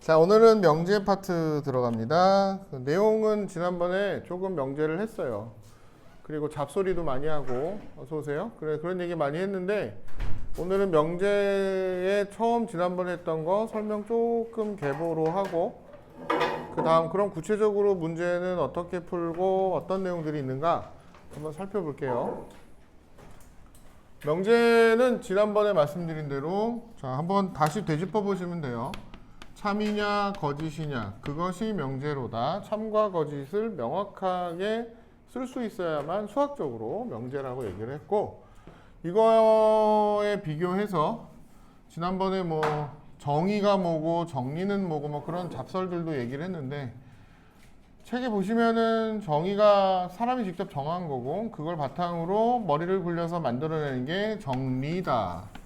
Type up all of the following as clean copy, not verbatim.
자, 오늘은 명제 파트 들어갑니다. 그 내용은 지난번에 조금 명제를 했어요. 그리고 잡소리도 많이 하고, 어서 오세요. 그래, 그런 얘기 많이 했는데, 오늘은 명제에 처음 지난번에 했던 거 설명 조금 개보로 하고, 그 다음 그럼 구체적으로 문제는 어떻게 풀고 어떤 내용들이 있는가 한번 살펴볼게요. 명제는 지난번에 말씀드린 대로, 자, 한번 다시 되짚어 보시면 돼요. 참이냐 거짓이냐 그것이 명제로다. 참과 거짓을 명확하게 쓸 수 있어야만 수학적으로 명제라고 얘기를 했고, 이거에 비교해서 지난번에 뭐 정의가 뭐고 정리는 뭐고 뭐 그런 잡설들도 얘기를 했는데, 책에 보시면은 정의가 사람이 직접 정한 거고 그걸 바탕으로 머리를 굴려서 만들어내는 게 정리다.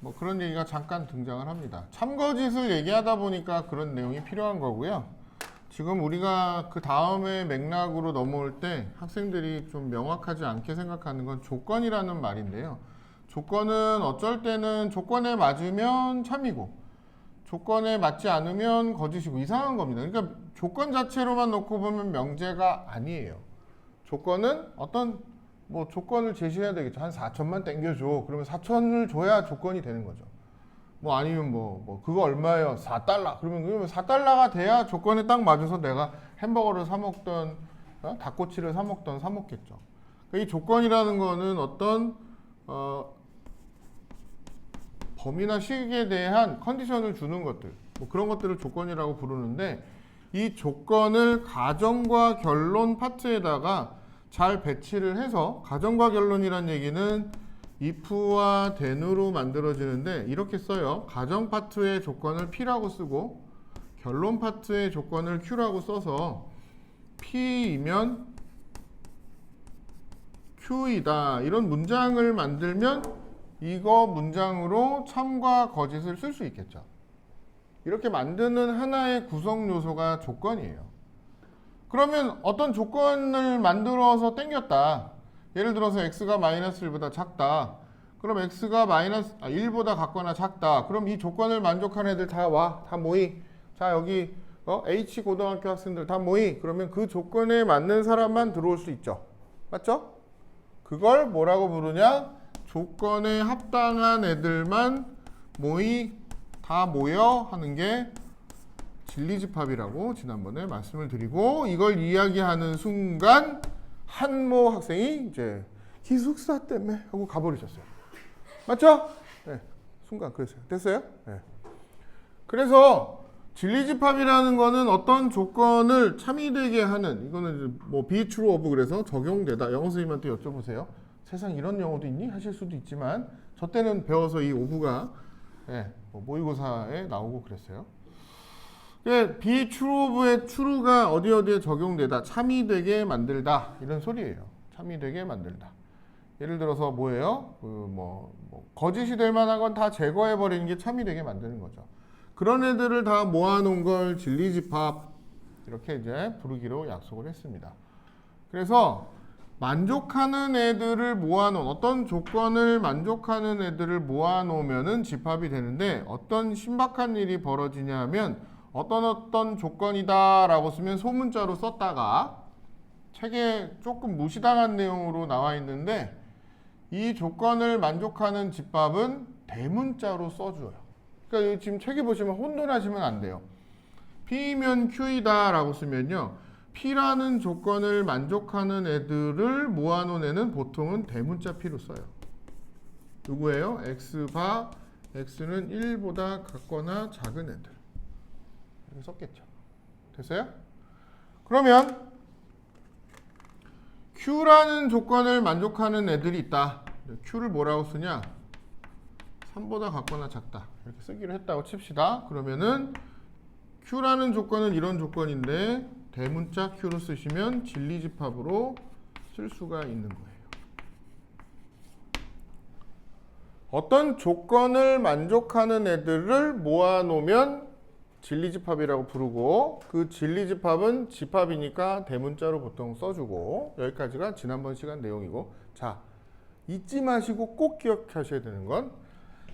뭐 그런 얘기가 잠깐 등장을 합니다. 참거짓을 얘기하다 보니까 그런 내용이 필요한 거고요. 지금 우리가 그 다음에 맥락으로 넘어올 때 학생들이 좀 명확하지 않게 생각하는 건 조건이라는 말인데요. 조건은 어쩔 때는 조건에 맞으면 참이고 조건에 맞지 않으면 거짓이고 이상한 겁니다. 그러니까 조건 자체로만 놓고 보면 명제가 아니에요. 조건은 어떤 뭐 조건을 제시해야 되겠죠. 한 4천만 땡겨줘. 그러면 4천을 줘야 조건이 되는 거죠. 뭐 아니면 뭐 그거 얼마예요? 4달러. 그러면 4달러가 돼야 조건에 딱 맞아서 내가 햄버거를 사 먹던 닭꼬치를 사 먹던 사 먹겠죠. 그러니까 이 조건이라는 거는 어떤 범위나 시기에 대한 컨디션을 주는 것들, 뭐 그런 것들을 조건이라고 부르는데, 이 조건을 가정과 결론 파트에다가 잘 배치를 해서, 가정과 결론이란 얘기는 if와 then으로 만들어지는데 이렇게 써요. 가정 파트의 조건을 p라고 쓰고 결론 파트의 조건을 q라고 써서 p이면 q이다 이런 문장을 만들면 이거 문장으로 참과 거짓을 쓸 수 있겠죠. 이렇게 만드는 하나의 구성 요소가 조건이에요. 그러면 어떤 조건을 만들어서 땡겼다. 예를 들어서 x가 마이너스 1보다 작다. 그럼 x가 마이너스 1보다 같거나 작다. 그럼 이 조건을 만족하는 애들 다 와. 다 모이. 자, 여기 H 고등학교 학생들 다 모이. 그러면 그 조건에 맞는 사람만 들어올 수 있죠. 맞죠? 그걸 뭐라고 부르냐? 조건에 합당한 애들만 다 모여 하는 게 진리집합이라고 지난번에 말씀을 드리고, 이걸 이야기하는 순간 한모 학생이 이제 기숙사 때문에 하고 가버리셨어요. 맞죠? 네, 순간 그랬어요. 됐어요? 네. 그래서 진리집합이라는 거는 어떤 조건을 참이되게 하는, 이거는 뭐 be true of 그래서 적용되다. 영어 선생님한테 여쭤보세요. 세상 이런 영어도 있니? 하실 수도 있지만 저 때는 배워서 이 of가 뭐 모의고사에 나오고 그랬어요. be true of의 true가 어디에 적용되다, 참이되게 만들다 이런 소리예요. 참이되게 만들다. 예를 들어서 뭐예요? 거짓이 될 만한 건 다 제거해 버리는 게 참이되게 만드는 거죠. 그런 애들을 다 모아놓은 걸 진리집합 이렇게 이제 부르기로 약속을 했습니다. 그래서 만족하는 애들을 모아놓은, 어떤 조건을 만족하는 애들을 모아놓으면은 집합이 되는데, 어떤 신박한 일이 벌어지냐 하면 어떤 조건이다 라고 쓰면 소문자로 썼다가 책에 조금 무시당한 내용으로 나와 있는데, 이 조건을 만족하는 집합은 대문자로 써줘요. 그러니까 지금 책에 보시면 혼돈하시면 안 돼요. P면 Q이다 라고 쓰면요, P라는 조건을 만족하는 애들을 모아놓은 애는 보통은 대문자 P로 써요. 누구예요? X바, X는 1보다 같거나 작은 애들. 이렇게 썼겠죠. 됐어요? 그러면 Q라는 조건을 만족하는 애들이 있다. Q를 뭐라고 쓰냐? 3보다 같거나 작다. 이렇게 쓰기로 했다고 칩시다. 그러면은 Q라는 조건은 이런 조건인데 대문자 Q로 쓰시면 진리집합으로 쓸 수가 있는 거예요. 어떤 조건을 만족하는 애들을 모아놓으면 진리집합이라고 부르고, 그 진리집합은 집합이니까 대문자로 보통 써주고, 여기까지가 지난번 시간 내용이고, 자, 잊지 마시고 꼭 기억하셔야 되는 건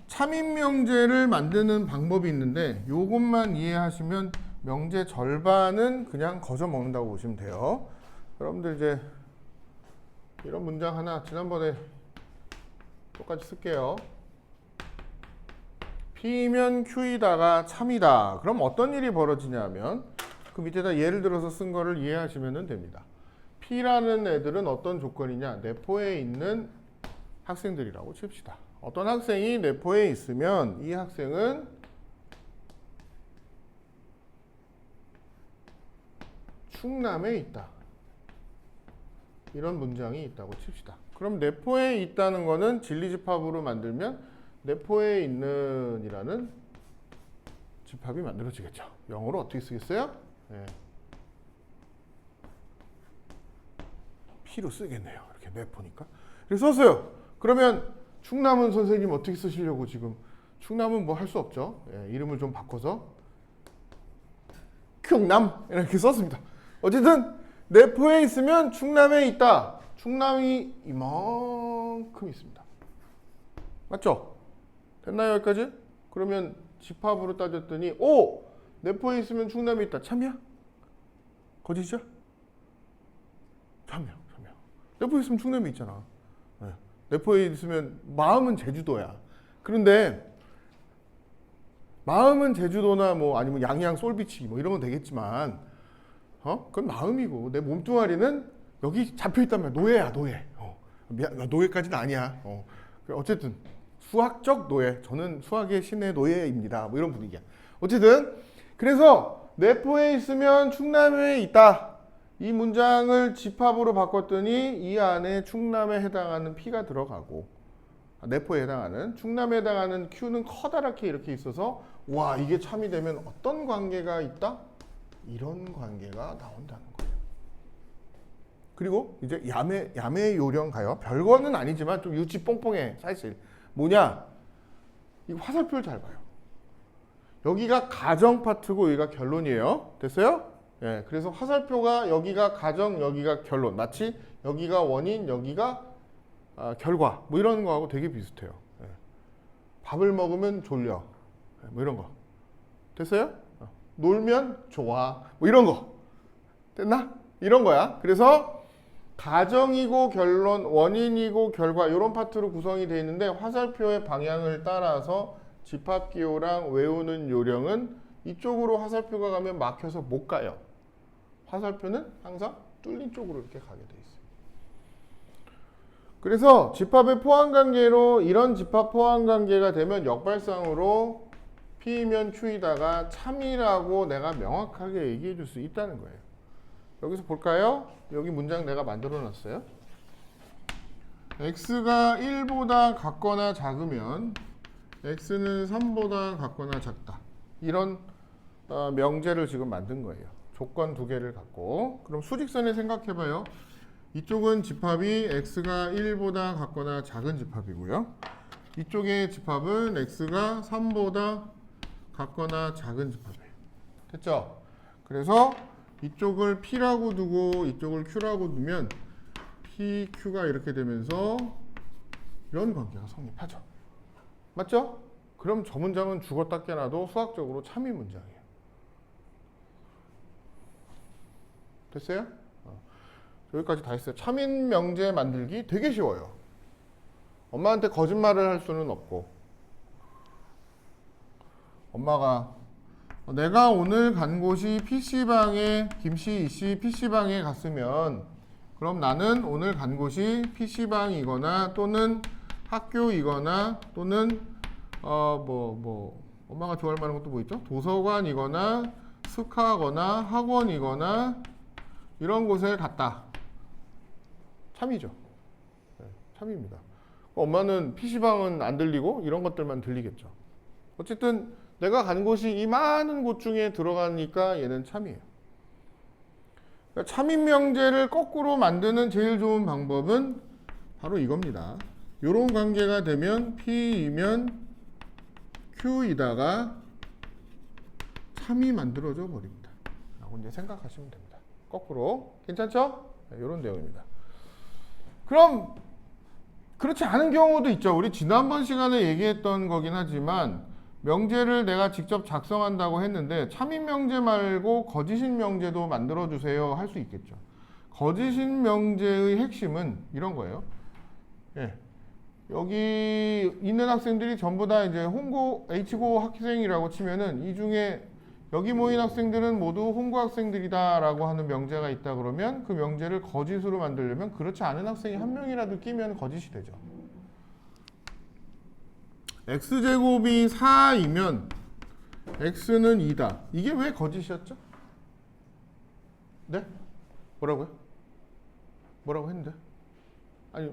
참인 명제를 만드는 방법이 있는데 요것만 이해하시면 명제 절반은 그냥 거저 먹는다고 보시면 돼요. 여러분들 이제 이런 문장 하나 지난번에 똑같이 쓸게요. P면 Q이다가 참이다. 그럼 어떤 일이 벌어지냐면 그 밑에다 예를 들어서 쓴 거를 이해하시면 됩니다. P라는 애들은 어떤 조건이냐? 내포에 있는 학생들이라고 칩시다. 어떤 학생이 내포에 있으면 이 학생은 충남에 있다. 이런 문장이 있다고 칩시다. 그럼 내포에 있다는 거는 진리집합으로 만들면 내포에 있는 이라는 집합이 만들어지겠죠. 영어로 어떻게 쓰겠어요? 네. P로 쓰겠네요. 이렇게 내포니까. 그래서 썼어요. 그러면 충남은 선생님 어떻게 쓰시려고 지금 충남은 뭐 할 수 없죠. 예, 이름을 좀 바꿔서 충남 이렇게 썼습니다. 어쨌든 내포에 있으면 충남에 있다. 충남이 이만큼 있습니다. 맞죠? 됐나요 여기까지? 그러면 집합으로 따졌더니 오! 내포에 있으면 충남이 있다. 참이야? 거짓이죠? 참이야. 내포에 있으면 충남이 있잖아. 네. 내포에 있으면 마음은 제주도야. 그런데 마음은 제주도나 뭐 아니면 양양 솔비치 뭐 이런 건 되겠지만 그건 마음이고 내 몸뚱아리는 여기 잡혀있단 말이야. 노예야 노예. 노예까지는 아니야. 어쨌든 수학적 노예. 저는 수학의 신의 노예입니다. 뭐 이런 분위기야. 어쨌든 그래서 내포에 있으면 충남에 있다. 이 문장을 집합으로 바꿨더니 이 안에 충남에 해당하는 P가 들어가고 내포에 해당하는 충남에 해당하는 Q는 커다랗게 이렇게 있어서 와 이게 참이 되면 어떤 관계가 있다? 이런 관계가 나온다는 거예요. 그리고 이제 야매 요령 가요. 별거는 아니지만 좀 유치 뽕뽕해 사실. 뭐냐? 이 화살표를 잘 봐요. 여기가 가정 파트고 여기가 결론이에요. 됐어요? 예, 그래서 화살표가 여기가 가정, 여기가 결론. 마치 여기가 원인, 여기가 결과. 뭐 이런 거하고 되게 비슷해요. 예. 밥을 먹으면 졸려. 예, 뭐 이런 거. 됐어요? 놀면 좋아. 뭐 이런 거. 됐나? 이런 거야. 그래서 가정이고 결론, 원인이고 결과 이런 파트로 구성이 되어 있는데 화살표의 방향을 따라서 집합기호랑 외우는 요령은 이쪽으로 화살표가 가면 막혀서 못 가요. 화살표는 항상 뚫린 쪽으로 이렇게 가게 돼 있어요. 그래서 집합의 포함관계로 이런 집합 포함관계가 되면 역발상으로 P면 Q이다가 참이라고 내가 명확하게 얘기해 줄 수 있다는 거예요. 여기서 볼까요? 여기 문장 내가 만들어 놨어요. x가 1보다 같거나 작으면 x는 3보다 같거나 작다. 이런 명제를 지금 만든 거예요. 조건 두 개를 갖고. 그럼 수직선에 생각해봐요. 이쪽은 집합이 x가 1보다 같거나 작은 집합이고요. 이쪽의 집합은 x가 3보다 같거나 작은 집합이에요. 됐죠? 그래서 이쪽을 P라고 두고 이쪽을 Q라고 두면 P, Q가 이렇게 되면서 이런 관계가 성립하죠. 맞죠? 그럼 저 문장은 죽었다 깨나도 수학적으로 참이 문장이에요. 됐어요? 여기까지 다 했어요. 참인 명제 만들기 되게 쉬워요. 엄마한테 거짓말을 할 수는 없고 엄마가 내가 오늘 간 곳이 PC방에 김씨, 이씨 PC방에 갔으면 그럼 나는 오늘 간 곳이 PC방이거나 또는 학교이거나 또는 엄마가 좋아할 만한 것도 뭐 있죠? 도서관이거나 스카거나 학원이거나 이런 곳에 갔다. 참이죠. 네, 참입니다. 엄마는 PC방은 안 들리고 이런 것들만 들리겠죠. 어쨌든 내가 간 곳이 이 많은 곳 중에 들어가니까 얘는 참이에요. 그러니까 참인 명제를 거꾸로 만드는 제일 좋은 방법은 바로 이겁니다. 이런 관계가 되면 P이면 Q이다가 참이 만들어져 버립니다. 라고 이제 생각하시면 됩니다. 거꾸로. 괜찮죠? 네, 이런 내용입니다. 그럼 그렇지 않은 경우도 있죠. 우리 지난번 시간에 얘기했던 거긴 하지만 명제를 내가 직접 작성한다고 했는데 참인 명제 말고 거짓인 명제도 만들어 주세요 할 수 있겠죠. 거짓인 명제의 핵심은 이런 거예요. 예. 여기 있는 학생들이 전부 다 이제 홍고 H고 학생이라고 치면은 이 중에 여기 모인 학생들은 모두 홍고 학생들이다라고 하는 명제가 있다 그러면 그 명제를 거짓으로 만들려면 그렇지 않은 학생이 한 명이라도 끼면 거짓이 되죠. x제곱이 4이면 x는 2다. 이게 왜 거짓이었죠? 네? 뭐라고요? 뭐라고 했는데? 아니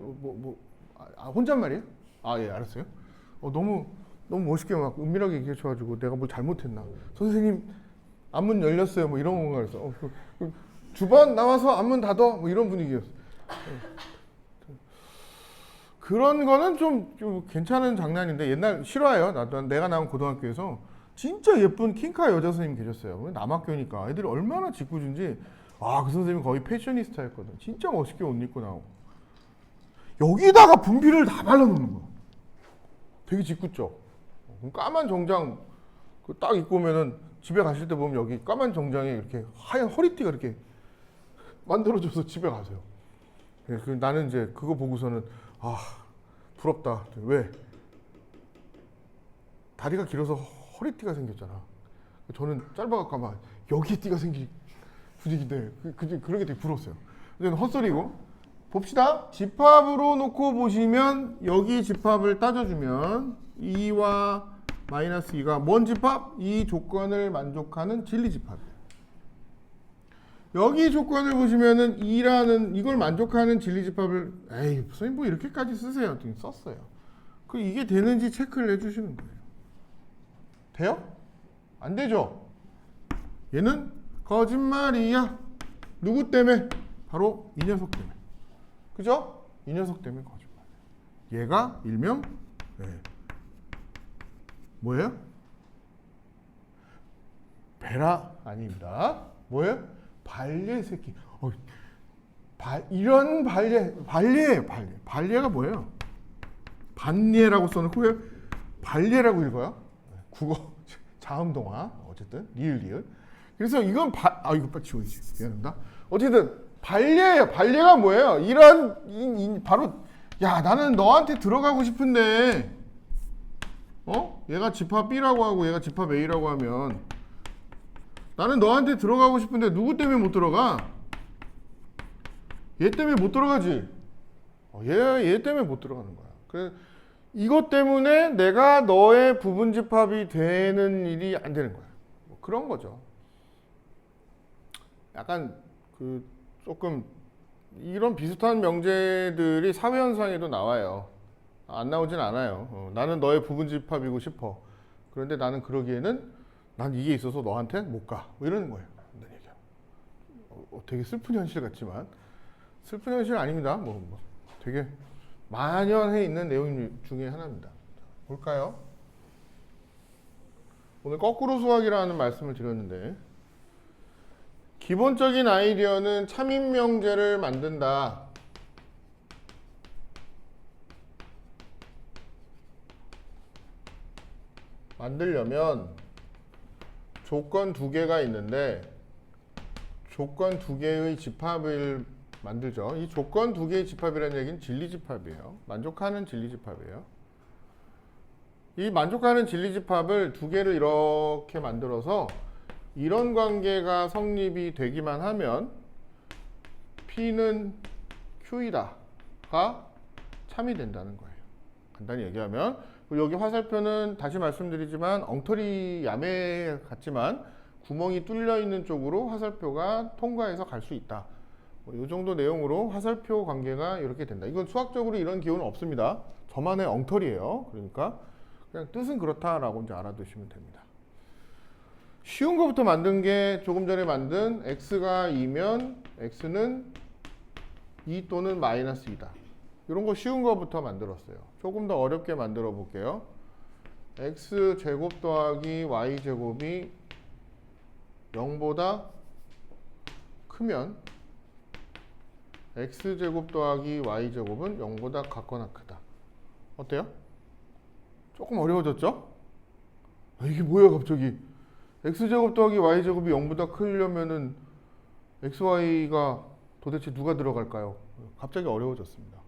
혼잣말이에요? 아, 예, 알았어요. 너무 멋있게 막 은밀하게 얘기해 줘가지고 내가 뭘 잘못했나? 선생님 앞문 열렸어요. 뭐 이런 건가 그래서 주반 나와서 앞문 닫어 뭐 이런 분위기였어. 그런 거는 좀 괜찮은 장난인데 옛날 실화예요. 내가 나온 고등학교에서 진짜 예쁜 킹카 여자 선생님 계셨어요. 남학교니까 애들이 얼마나 짓궂은지. 그 선생님 거의 패셔니스타였거든. 진짜 멋있게 옷 입고 나오고 여기다가 분필을 다 발라놓는 거야. 되게 짓궂죠. 까만 정장 딱 입고 오면은 집에 가실 때 보면 여기 까만 정장에 이렇게 하얀 허리띠가 이렇게 만들어줘서 집에 가세요. 나는 이제 그거 보고서는 부럽다. 왜? 다리가 길어서 허리띠가 생겼잖아. 저는 짧아갖고 아마 여기에 띠가 생길 분위기인데 그런 게 되게 부러웠어요. 근데 헛소리고. 봅시다. 집합으로 놓고 보시면 여기 집합을 따져주면 2와 마이너스 2가 뭔 집합? 이 조건을 만족하는 진리집합이에요. 여기 조건을 보시면은 2라는 이걸 만족하는 진리집합을 선생님 뭐 이렇게까지 쓰세요? 썼어요. 이게 되는지 체크를 해주시는 거예요. 돼요? 안 되죠? 얘는 거짓말이야. 누구 때문에? 바로 이 녀석 때문에. 그죠? 이 녀석 때문에 거짓말. 얘가 일명 뭐예요? 베라 아닙니다. 뭐예요? 발예 새끼. 이런 발예가 뭐예요? 반예라고 써놓고 왜 발예라고 읽어요? 국어 자음동화 어쨌든 리을. 그래서 이건 이거 빨리 지워야지. 미안합니다. 어쨌든 발예예요. 발예가 뭐예요? 바로 나는 너한테 들어가고 싶은데 얘가 집합 B라고 하고 얘가 집합 A라고 하면 나는 너한테 들어가고 싶은데 누구 때문에 못 들어가? 얘 때문에 못 들어가지. 얘 때문에 못 들어가는 거야. 그래서 이것 때문에 내가 너의 부분 집합이 되는 일이 안 되는 거야. 그런 거죠. 약간 조금 이런 비슷한 명제들이 사회현상에도 나와요. 안 나오진 않아요. 나는 너의 부분 집합이고 싶어. 그런데 나는 그러기에는 난 이게 있어서 너한테 못 가. 이러는 거예요. 되게 슬픈 현실 같지만 슬픈 현실 아닙니다. 되게 만연해 있는 내용 중에 하나입니다. 볼까요? 오늘 거꾸로 수학이라는 말씀을 드렸는데 기본적인 아이디어는 참인 명제를 만든다. 만들려면 조건 두 개가 있는데 조건 두 개의 집합을 만들죠. 이 조건 두 개의 집합이라는 얘기는 진리집합이에요. 만족하는 진리집합이에요. 이 만족하는 진리집합을 두 개를 이렇게 만들어서 이런 관계가 성립이 되기만 하면 P는 Q이다가 참이 된다는 거예요. 간단히 얘기하면 여기 화살표는 다시 말씀드리지만 엉터리 야매 같지만 구멍이 뚫려 있는 쪽으로 화살표가 통과해서 갈 수 있다. 이 정도 내용으로 화살표 관계가 이렇게 된다. 이건 수학적으로 이런 기호는 없습니다. 저만의 엉터리예요. 그러니까 그냥 뜻은 그렇다라고 이제 알아두시면 됩니다. 쉬운 것부터 만든 게 조금 전에 만든 x가 2면 x는 2 또는 마이너스 2다. 이런 거 쉬운 것부터 만들었어요. 조금 더 어렵게 만들어 볼게요. x제곱 더하기 y제곱이 0보다 크면 x제곱 더하기 y제곱은 0보다 같거나 크다. 어때요? 조금 어려워졌죠? 이게 뭐야 갑자기? x제곱 더하기 y제곱이 0보다 크려면은 xy가 도대체 누가 들어갈까요? 갑자기 어려워졌습니다.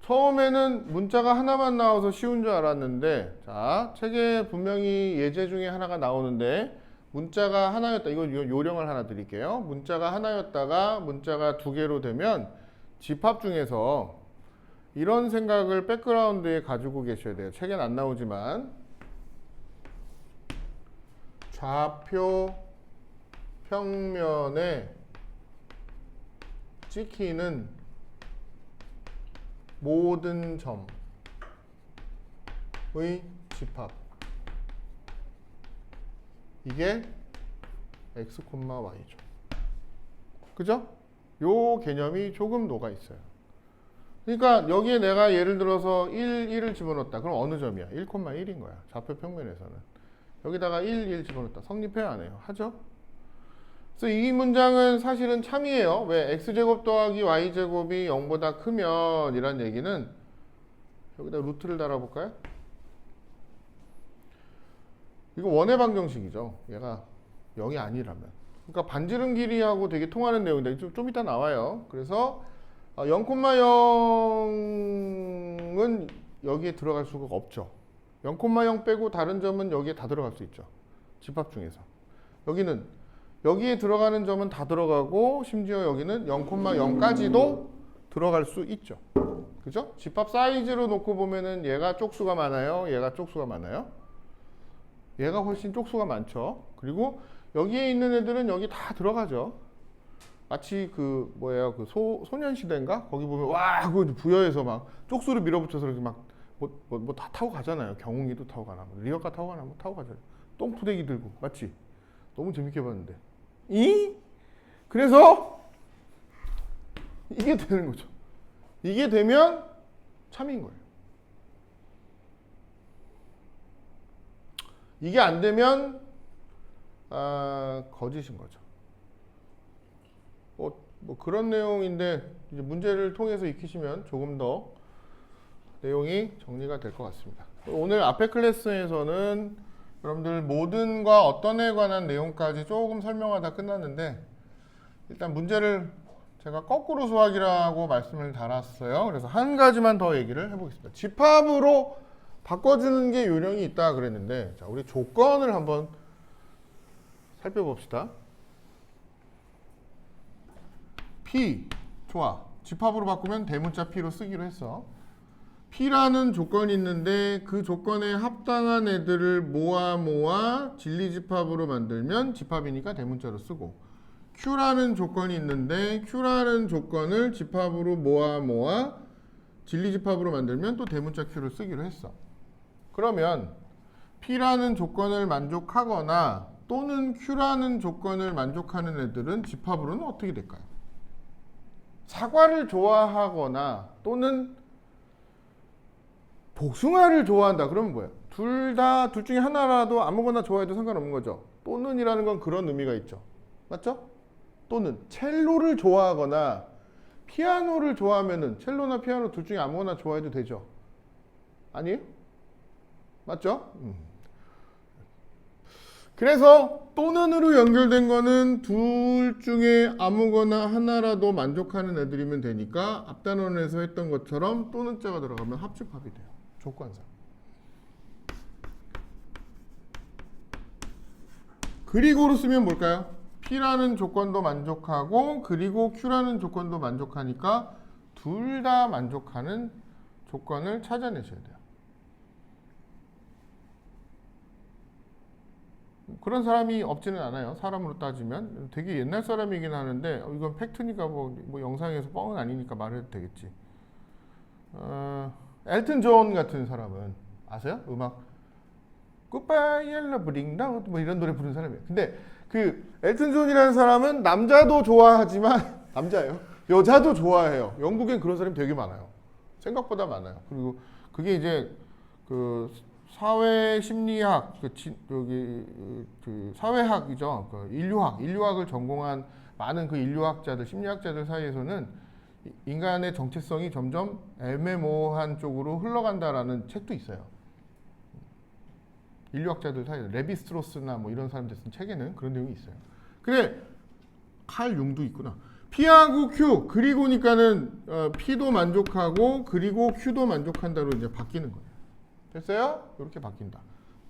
처음에는 문자가 하나만 나와서 쉬운 줄 알았는데, 자, 책에 분명히 예제 중에 하나가 나오는데 문자가 하나였다. 이거 요령을 하나 드릴게요. 문자가 하나였다가 문자가 두 개로 되면 집합 중에서 이런 생각을 백그라운드에 가지고 계셔야 돼요. 책엔 안 나오지만 좌표 평면에 찍히는 모든 점의 집합, 이게 x, y죠. 그죠? 요 개념이 조금 녹아 있어요. 그러니까 여기에 내가 예를 들어서 1을 집어넣었다. 그럼 어느 점이야? 1,1인 거야. 좌표 평면에서는. 여기다가 1 집어넣었다. 성립해야 안 해요? 하죠? 그래서 이 문장은 사실은 참이에요. 왜? x제곱 더하기 y제곱이 0보다 크면 이란 얘기는, 여기다 루트를 달아볼까요? 이거 원의 방정식이죠. 얘가 0이 아니라면. 그러니까 반지름 길이하고 되게 통하는 내용인데 좀 이따 나와요. 그래서 0,0은 여기에 들어갈 수가 없죠. 0,0 빼고 다른 점은 여기에 다 들어갈 수 있죠. 집합 중에서. 여기에 들어가는 점은 다 들어가고 심지어 여기는 0,0까지도 들어갈 수 있죠. 그죠? 집합 사이즈로 놓고 보면은 얘가 쪽수가 많아요? 얘가 쪽수가 많아요? 얘가 훨씬 쪽수가 많죠. 그리고 여기에 있는 애들은 여기 다 들어가죠. 마치 그 소년시대인가? 거기 보면 와 그 부여해서 막 쪽수를 밀어붙여서 이렇게 막 뭐 다 타고 가잖아요. 경운기도 타고 가나, 리어카 타고 가나, 뭐 타고 가잖아요. 똥푸대기 들고, 맞지? 너무 재밌게 봤는데. 그래서 이게 되는 거죠. 이게 되면 참인 거예요. 이게 안 되면 거짓인 거죠. 뭐 그런 내용인데 이제 문제를 통해서 익히시면 조금 더 내용이 정리가 될 것 같습니다. 오늘 앞에 클래스에서는 여러분들 모든과 어떤 에 관한 내용까지 조금 설명하다 끝났는데, 일단 문제를 제가 거꾸로 수학이라고 말씀을 달았어요. 그래서 한 가지만 더 얘기를 해보겠습니다. 집합으로 바꿔주는 게 요령이 있다 그랬는데, 자, 우리 조건을 한번 살펴봅시다. P, 좋아. 집합으로 바꾸면 대문자 P로 쓰기로 했어. P라는 조건이 있는데 그 조건에 합당한 애들을 모아 진리집합으로 만들면 집합이니까 대문자로 쓰고, Q라는 조건이 있는데 Q라는 조건을 집합으로 모아 진리집합으로 만들면 또 대문자 Q를 쓰기로 했어. 그러면 P라는 조건을 만족하거나 또는 Q라는 조건을 만족하는 애들은 집합으로는 어떻게 될까요? 사과를 좋아하거나 또는 복숭아를 좋아한다. 그러면 뭐예요? 둘 중에 하나라도 아무거나 좋아해도 상관없는 거죠. 또는이라는 건 그런 의미가 있죠. 맞죠? 또는 첼로를 좋아하거나 피아노를 좋아하면은 첼로나 피아노 둘 중에 아무거나 좋아해도 되죠. 아니에요? 맞죠? 그래서 또는으로 연결된 거는 둘 중에 아무거나 하나라도 만족하는 애들이면 되니까 앞단원에서 했던 것처럼 또는자가 들어가면 합집합이 돼요. 조건상. 그리고로 쓰면 뭘까요? P라는 조건도 만족하고 그리고 Q라는 조건도 만족하니까 둘 다 만족하는 조건을 찾아내셔야 돼요. 그런 사람이 없지는 않아요. 사람으로 따지면 되게 옛날 사람이긴 하는데 이건 팩트니까 뭐 영상에서 뻥은 아니니까 말해도 되겠지. 엘튼 존 같은 사람은 아세요? 음악 Goodbye Yellow Brick Road 뭐 이런 노래 부르는 사람이에요. 근데 그 엘튼 존이라는 사람은 남자도 좋아하지만 남자예요. 여자도 좋아해요. 영국엔 그런 사람이 되게 많아요. 생각보다 많아요. 그리고 그게 이제 그 사회 심리학 그 사회학이죠. 그 인류학을 전공한 많은 그 인류학자들, 심리학자들 사이에서는 인간의 정체성이 점점 애매모호한 쪽으로 흘러간다라는 책도 있어요. 인류학자들 사이에 레비스트로스나 뭐 이런 사람들 쓴 책에는 그런 내용이 있어요. 근데 칼 융도 있구나. P하고 Q 그리고니까는 P도 만족하고 그리고 Q도 만족한다로 이제 바뀌는 거예요. 됐어요? 이렇게 바뀐다.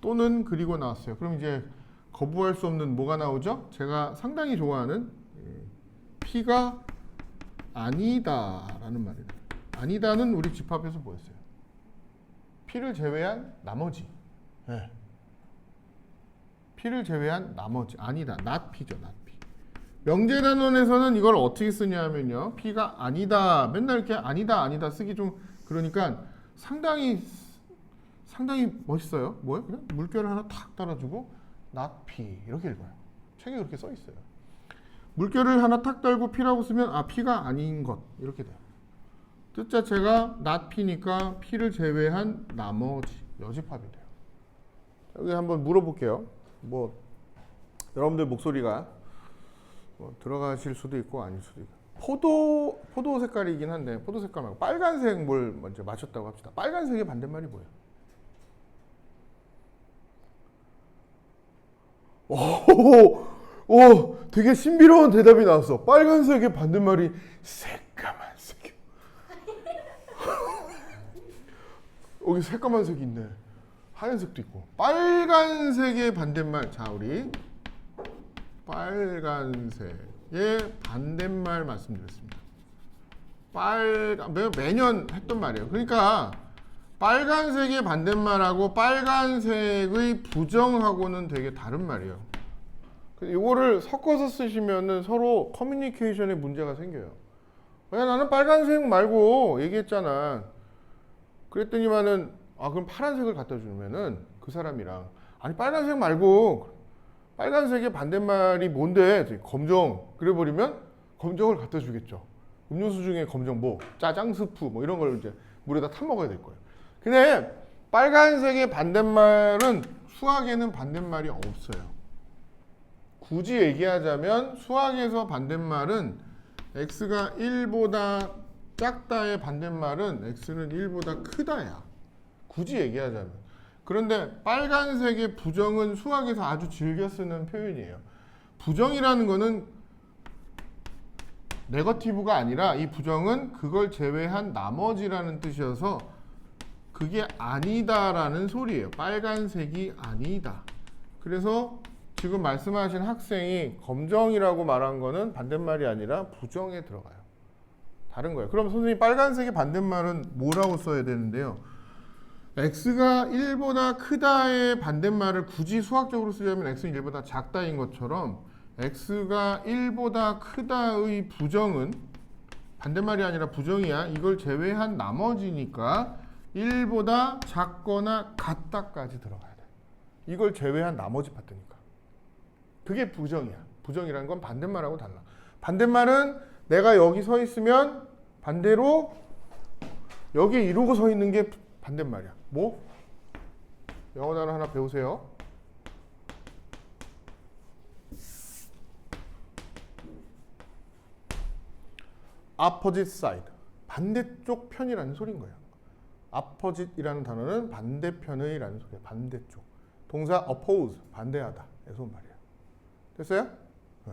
또는 그리고 나왔어요. 그럼 이제 거부할 수 없는 뭐가 나오죠? 제가 상당히 좋아하는 P가 아니다라는 말이에요. 아니다는 우리 집합에서 뭐였어요? P를 제외한 나머지. 네. P를 제외한 나머지. 아니다. not P죠. not P. 명제단원에서는 이걸 어떻게 쓰냐면요. P가 아니다. 맨날 이렇게 아니다 아니다 쓰기 좀 그러니까 상당히 멋있어요. 뭐예요? 그냥 물결을 하나 탁 달아주고 not P 이렇게 읽어요. 책에 그렇게 써 있어요. 물결을 하나 탁 달고 P라고 쓰면 아 P가 아닌 것 이렇게 돼요. 뜻 자체가 not P니까 P를 제외한 나머지 여집합이 돼요. 여기 한번 물어볼게요. 뭐 여러분들 목소리가 뭐 들어가실 수도 있고 아닐 수도 있고 포도 색깔이긴 한데 포도 색깔 말고 빨간색 뭘 먼저 맞췄다고 합시다. 빨간색의 반대말이 뭐예요? 오, 되게 신비로운 대답이 나왔어. 빨간색의 반대말이 새까만색이요. 여기 새까만색이 있네. 하얀색도 있고. 빨간색의 반대말. 자, 우리 빨간색의 반대말 말씀드렸습니다. 매년 했던 말이에요. 그러니까 빨간색의 반대말하고 빨간색의 부정하고는 되게 다른 말이에요. 이거를 섞어서 쓰시면은 서로 커뮤니케이션에 문제가 생겨요. 야, 나는 빨간색 말고 얘기했잖아. 그랬더니만은 그럼 파란색을 갖다 주면은 그 사람이랑 아니 빨간색 말고 빨간색의 반대말이 뭔데? 검정. 그래 버리면 검정을 갖다 주겠죠. 음료수 중에 검정 뭐 짜장 스프 뭐 이런 걸 이제 물에다 타 먹어야 될 거예요. 근데 빨간색의 반대말은 수학에는 반대말이 없어요. 굳이 얘기하자면 수학에서 반대말은 x가 1보다 작다의 반대말은 x는 1보다 크다야. 굳이 얘기하자면. 그런데 빨간색의 부정은 수학에서 아주 즐겨 쓰는 표현이에요. 부정이라는 거는 네거티브가 아니라 이 부정은 그걸 제외한 나머지라는 뜻이어서 그게 아니다라는 소리예요. 빨간색이 아니다. 그래서 지금 말씀하신 학생이 검정이라고 말한 거는 반대말이 아니라 부정에 들어가요. 다른 거예요. 그럼 선생님 빨간색의 반대말은 뭐라고 써야 되는데요? x가 1보다 크다의 반대말을 굳이 수학적으로 쓰자면 x는 1보다 작다인 것처럼 x가 1보다 크다의 부정은 반대말이 아니라 부정이야. 이걸 제외한 나머지니까 1보다 작거나 같다까지 들어가야 돼. 이걸 제외한 나머지 파트니까. 그게 부정이야. 부정이라는 건 반대말하고 달라. 반대말은 내가 여기 서 있으면 반대로 여기 이러고 서 있는 게 반대말이야. 뭐? 영어 단어 하나 배우세요. opposite side. 반대쪽 편이라는 소리인 거예요. opposite이라는 단어는 반대편의라는 소리예요. 반대쪽. 동사 oppose, 반대하다. 에서 온 말이에요. 됐어요? 네.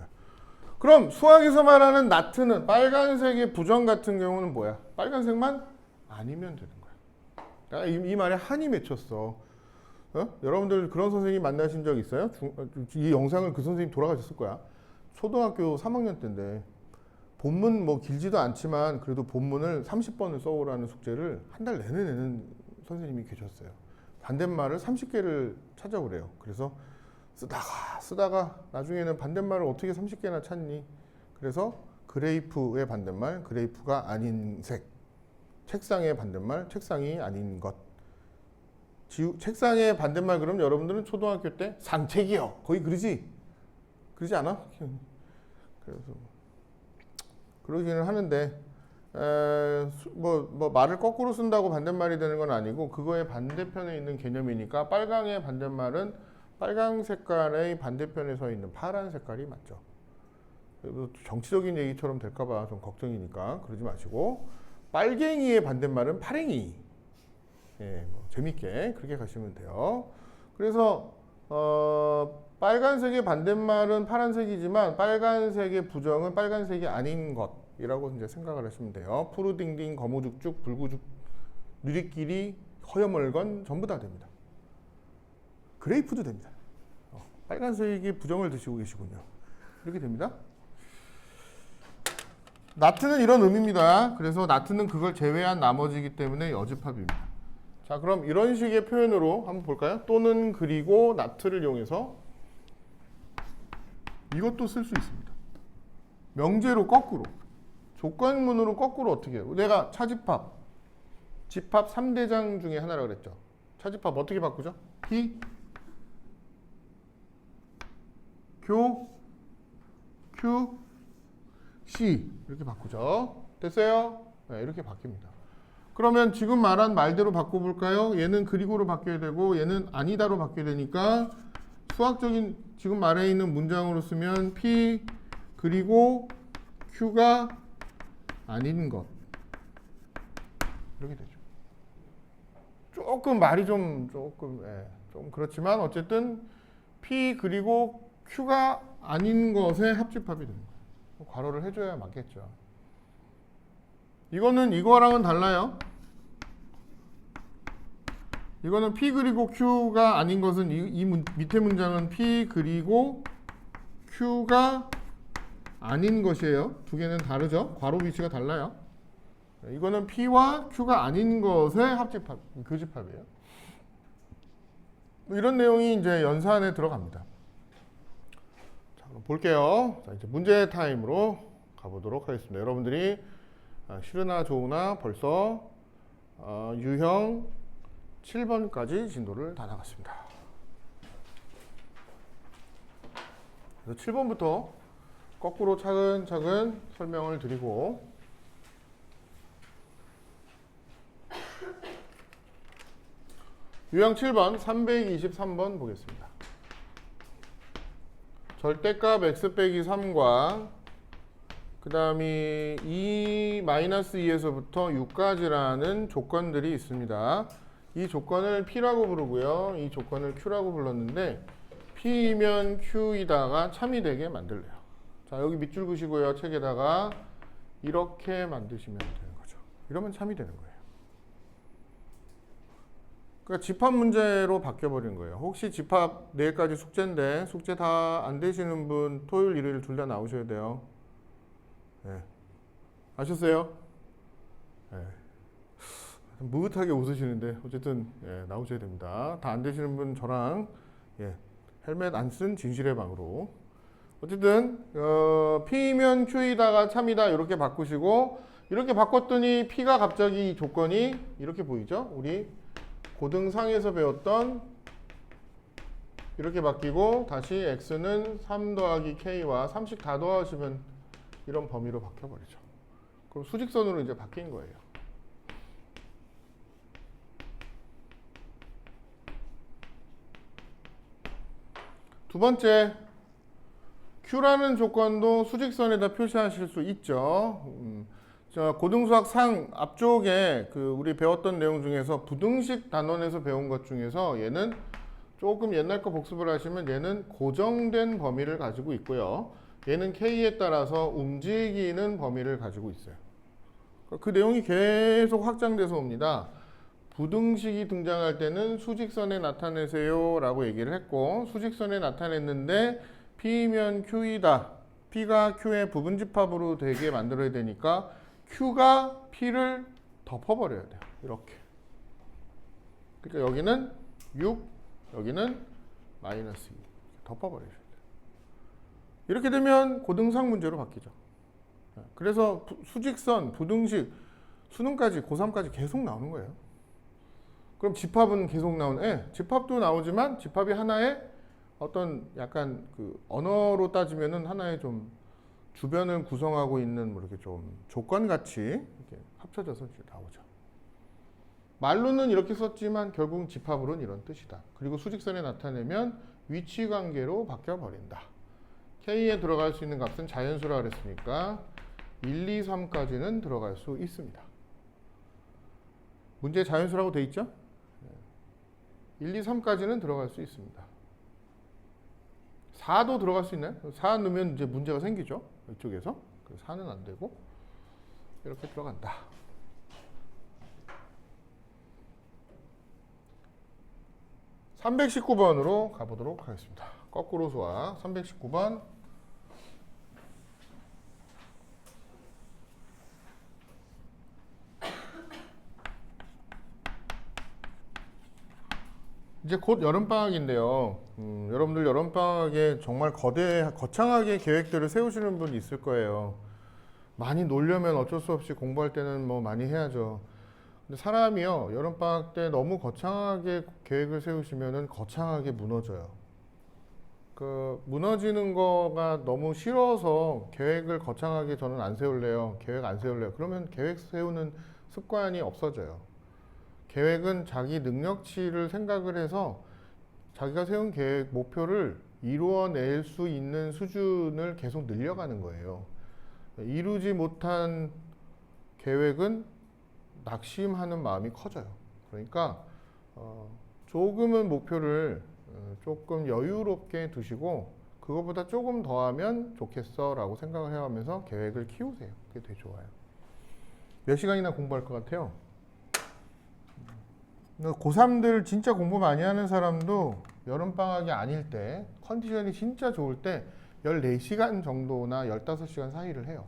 그럼 수학에서 말하는 not는 빨간색의 부정 같은 경우는 뭐야? 빨간색만 아니면 되는 거야. 이 말에 한이 맺혔어. 여러분들 그런 선생님 만나신 적 있어요? 이 영상을 그 선생님 돌아가셨을 거야. 초등학교 3학년 때인데 본문 뭐 길지도 않지만 그래도 본문을 30번을 써오라는 숙제를 한 달 내내 내는 선생님이 계셨어요. 반대말을 30개를 찾아오래요. 그래서 쓰다가 나중에는 반대말을 어떻게 30개나 찾니? 그래서 그레이프의 반대말, 그레이프가 아닌 색. 책상의 반대말, 책상이 아닌 것. 책상의 반대말 그럼 여러분들은 초등학교 때 상책이요. 거의 그러지? 그러지 않아? 그래서 그러기는 하는데 뭐 말을 거꾸로 쓴다고 반대말이 되는 건 아니고 그거의 반대편에 있는 개념이니까 빨강의 반대말은 빨강 색깔의 반대편에 서 있는 파란 색깔이 맞죠. 정치적인 얘기처럼 될까봐 좀 걱정이니까 그러지 마시고, 빨갱이의 반대말은 파랭이. 예, 뭐 재밌게 그렇게 가시면 돼요. 그래서 빨간색의 반대말은 파란색이지만 빨간색의 부정은 빨간색이 아닌 것이라고 이제 생각을 하시면 돼요. 푸르딩딩, 거무죽죽, 불구죽, 누리끼리, 허여멀건 전부 다 됩니다. 그레이프도 됩니다. 빨간색이 부정을 드시고 계시군요. 이렇게 됩니다. 나트는 이런 의미입니다. 그래서 나트는 그걸 제외한 나머지이기 때문에 여집합입니다. 자, 그럼 이런 식의 표현으로 한번 볼까요? 또는 그리고 나트를 이용해서 이것도 쓸 수 있습니다. 명제로 거꾸로, 조건문으로 거꾸로 어떻게 해요? 내가 차집합, 집합 3대장 중에 하나라고 그랬죠. 차집합 어떻게 바꾸죠? P, Q, Q, C 이렇게 바꾸죠. 됐어요? 네, 이렇게 바뀝니다. 그러면 지금 말한 말대로 바꿔볼까요? 얘는 그리고로 바뀌어야 되고 얘는 아니다로 바뀌어야 되니까 수학적인 지금 말해 있는 문장으로 쓰면 P 그리고 Q가 아닌 것 이렇게 되죠. 조금 말이 좀 그렇지만 어쨌든 P 그리고 Q가 아닌 것의 합집합이 되는 거예요. 괄호를 해줘야 맞겠죠. 이거는 이거랑은 달라요. 이거는 P 그리고 Q가 아닌 것은 이 밑에 문장은 P 그리고 Q가 아닌 것이에요. 두 개는 다르죠. 괄호 위치가 달라요. 이거는 P와 Q가 아닌 것의 합집합, 교집합이에요. 이런 내용이 이제 연산에 들어갑니다. 자, 그럼 볼게요. 자, 이제 문제 타임으로 가보도록 하겠습니다. 여러분들이 싫으나 좋으나 벌써 유형 7번까지 진도를 다 나갔습니다. 그래서 7번부터 거꾸로 차근차근 설명을 드리고 유형 7번 323번 보겠습니다. 절대값 x 빼기 3과 그 다음이 2-2에서부터 6까지라는 조건들이 있습니다. 이 조건을 P라고 부르고요. 이 조건을 Q라고 불렀는데 P이면 Q이다가 참이 되게 만들래요. 자, 여기 밑줄 그시고요. 책에다가 이렇게 만드시면 되는 거죠. 이러면 참이 되는 거예요. 그러니까 집합 문제로 바뀌어버린 거예요. 혹시 집합 내일까지 숙제인데 숙제 다 안 되시는 분 토요일, 일요일 둘 다 나오셔야 돼요. 네. 아셨어요? 네. 무긋하게 웃으시는데 어쨌든 나오셔야 됩니다. 다 안 되시는 분 저랑 헬멧 안 쓴 진실의 방으로 어쨌든 P면 Q이다가 참이다 이렇게 바꾸시고 이렇게 바꿨더니 P가 갑자기 조건이 이렇게 보이죠? 우리 고등상에서 배웠던 이렇게 바뀌고 다시 X는 3 더하기 K와 3씩 다 더하시면 이런 범위로 바뀌어버리죠. 그럼 수직선으로 이제 바뀐 거예요. 두 번째, Q라는 조건도 수직선에다 표시하실 수 있죠. 고등수학 상 앞쪽에 우리 배웠던 내용 중에서 부등식 단원에서 배운 것 중에서 얘는 조금 옛날 거 복습을 하시면 얘는 고정된 범위를 가지고 있고요. 얘는 K에 따라서 움직이는 범위를 가지고 있어요. 그 내용이 계속 확장돼서 옵니다. 부등식이 등장할 때는 수직선에 나타내세요 라고 얘기를 했고 수직선에 나타냈는데 P면 Q이다. P가 Q의 부분집합으로 되게 만들어야 되니까 Q가 P를 덮어버려야 돼요. 이렇게. 그러니까 여기는 6, 여기는 마이너스 2. 덮어버려야 돼요. 이렇게 되면 고등상 문제로 바뀌죠. 그래서 수직선, 부등식, 수능까지, 고3까지 계속 나오는 거예요. 그럼 집합은 계속 집합도 나오지만 집합이 하나의 어떤 약간 언어로 따지면은 하나의 좀 주변을 구성하고 있는 뭐 이렇게 좀 조건같이 이렇게 합쳐져서 이제 나오죠. 말로는 이렇게 썼지만 결국 집합으로는 이런 뜻이다. 그리고 수직선에 나타내면 위치관계로 바뀌어버린다. K에 들어갈 수 있는 값은 자연수라 그랬으니까 1, 2, 3까지는 들어갈 수 있습니다. 문제에 자연수라고 돼 있죠? 1, 2, 3까지는 들어갈 수 있습니다. 4도 들어갈 수 있나요? 4 넣으면 이제 문제가 생기죠. 이쪽에서. 그래서 4는 안 되고 이렇게 들어간다. 319번으로 가보도록 하겠습니다. 거꾸로 소화 319번. 이제 곧 여름방학인데요. 여러분들 여름방학에 정말 거창하게 계획들을 세우시는 분 있을 거예요. 많이 놀려면 어쩔 수 없이 공부할 때는 뭐 많이 해야죠. 근데 사람이요, 여름방학 때 너무 거창하게 계획을 세우시면은 거창하게 무너져요. 그 무너지는 거가 너무 싫어서 계획을 거창하게 저는 안 세울래요. 계획 안 세울래요. 그러면 계획 세우는 습관이 없어져요. 계획은 자기 능력치를 생각을 해서 자기가 세운 계획, 목표를 이루어낼 수 있는 수준을 계속 늘려가는 거예요. 이루지 못한 계획은 낙심하는 마음이 커져요. 그러니까 조금은 목표를 조금 여유롭게 두시고 그거보다 조금 더 하면 좋겠어 라고 생각을 해가면서 계획을 키우세요. 그게 되게 좋아요. 몇 시간이나 공부할 것 같아요? 고3들 진짜 공부 많이 하는 사람도 여름방학이 아닐 때 컨디션이 진짜 좋을 때 14시간 정도나 15시간 사이를 해요.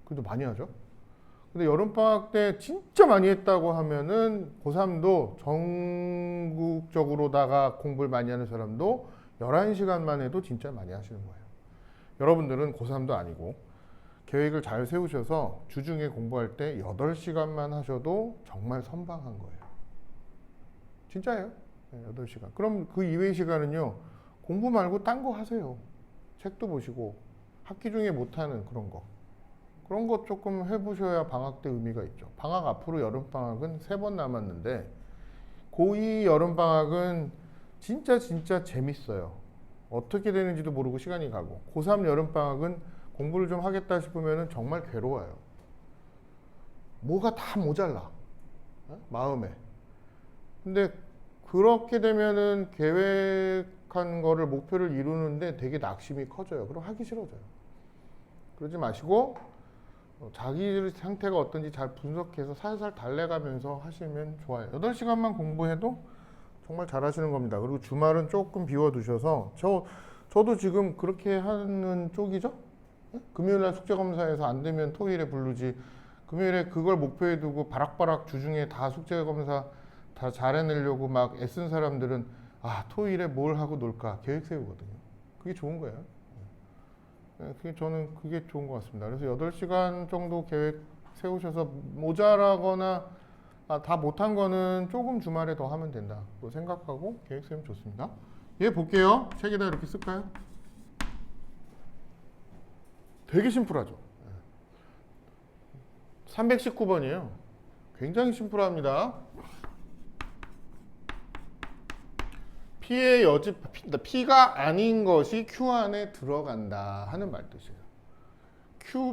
그래도 많이 하죠. 근데 여름방학 때 진짜 많이 했다고 하면은 고3도 전국적으로다가 공부를 많이 하는 사람도 11시간만 해도 진짜 많이 하시는 거예요. 여러분들은 고3도 아니고 계획을 잘 세우셔서 주중에 공부할 때 8시간만 하셔도 정말 선방한 거예요. 진짜예요. 8시간. 그럼 그 이외의 시간은요, 공부 말고 딴 거 하세요. 책도 보시고, 학기 중에 못하는 그런 거. 그런 거 조금 해보셔야 방학 때 의미가 있죠. 방학 앞으로 여름방학은 3번 남았는데, 고2 여름방학은 진짜 재밌어요. 어떻게 되는지도 모르고 시간이 가고, 고3 여름방학은 공부를 좀 하겠다 싶으면 정말 괴로워요. 뭐가 다 모자라. 마음에. 근데 그렇게 되면은 계획한 거를 목표를 이루는데 되게 낙심이 커져요. 그럼 하기 싫어져요. 그러지 마시고 자기 상태가 어떤지 잘 분석해서 살살 달래가면서 하시면 좋아요. 8시간만 공부해도 정말 잘하시는 겁니다. 그리고 주말은 조금 비워두셔서 저도 지금 그렇게 하는 쪽이죠. 금요일날 숙제검사에서 안 되면 토요일에 부르지. 금요일에 그걸 목표에 두고 바락바락 주중에 다 숙제검사 다 잘해내려고 막 애쓴 사람들은 토요일에 뭘 하고 놀까 계획 세우거든요. 그게 좋은 거예요. 저는 그게 좋은 것 같습니다. 그래서 8시간 정도 계획 세우셔서 모자라거나 다 못한 거는 조금 주말에 더 하면 된다 고 생각하고 계획 세우면 좋습니다. 얘 볼게요. 책에다 이렇게 쓸까요? 되게 심플하죠. 319번이에요. 굉장히 심플합니다. P의 여집, P가 아닌 것이 Q 안에 들어간다 하는 말 뜻이에요.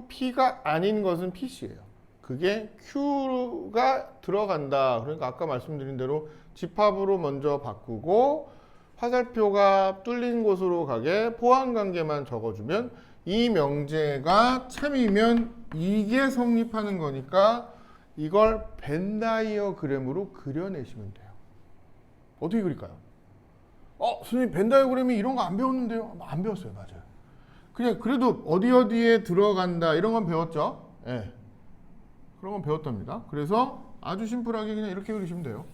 P가 아닌 것은 PC예요. 그게 Q가 들어간다. 그러니까 아까 말씀드린 대로 집합으로 먼저 바꾸고 화살표가 뚫린 곳으로 가게 포함관계만 적어주면 이 명제가 참이면 이게 성립하는 거니까 이걸 벤 다이어그램으로 그려내시면 돼요. 어떻게 그릴까요? 선생님 벤 다이어그램이 이런 거 안 배웠는데요? 안 배웠어요. 맞아요. 그냥 그래도 어디에 들어간다 이런 건 배웠죠? 예. 그런 건 배웠답니다. 그래서 아주 심플하게 그냥 이렇게 그리시면 돼요.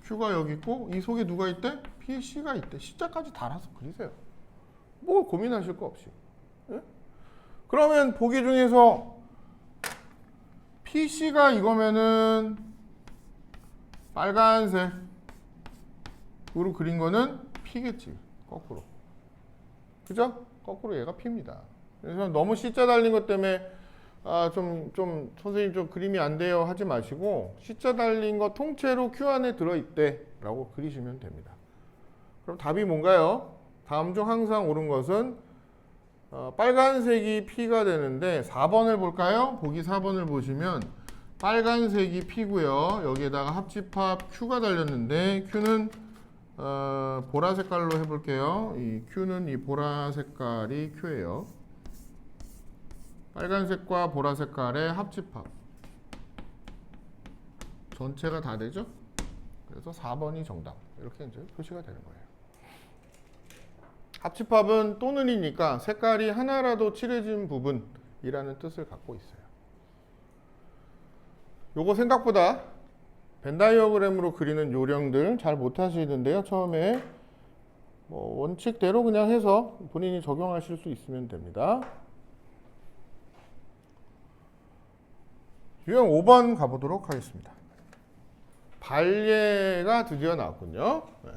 Q가 여기 있고 이 속에 누가 있대? P, C가 있대. C자까지 달아서 그리세요. 뭐 고민하실 거 없이. 예? 그러면 보기 중에서 P, C가 이거면은 빨간색으로 그린 거는 P겠지. 거꾸로. 그죠? 거꾸로 얘가 P입니다. 그래서 너무 C자 달린 것 때문에 선생님 좀 그림이 안 돼요 하지 마시고 C자 달린 거 통째로 Q 안에 들어있대 라고 그리시면 됩니다. 그럼 답이 뭔가요? 다음 중 항상 옳은 것은 빨간색이 P가 되는데 4번을 볼까요? 보기 4번을 보시면 빨간색이 P고요. 여기에다가 합집합 Q가 달렸는데 Q는 보라 색깔로 해볼게요. 이 Q는 이 보라 색깔이 Q예요. 빨간색과 보라 색깔의 합집합. 전체가 다 되죠? 그래서 4번이 정답. 이렇게 이제 표시가 되는 거예요. 합집합은 또는이니까 색깔이 하나라도 칠해진 부분이라는 뜻을 갖고 있어요. 요거 생각보다 벤 다이어그램으로 그리는 요령들 잘 못하시는데요. 처음에 뭐 원칙대로 그냥 해서 본인이 적용하실 수 있으면 됩니다. 유형 5번 가보도록 하겠습니다. 발예가 드디어 나왔군요. 네.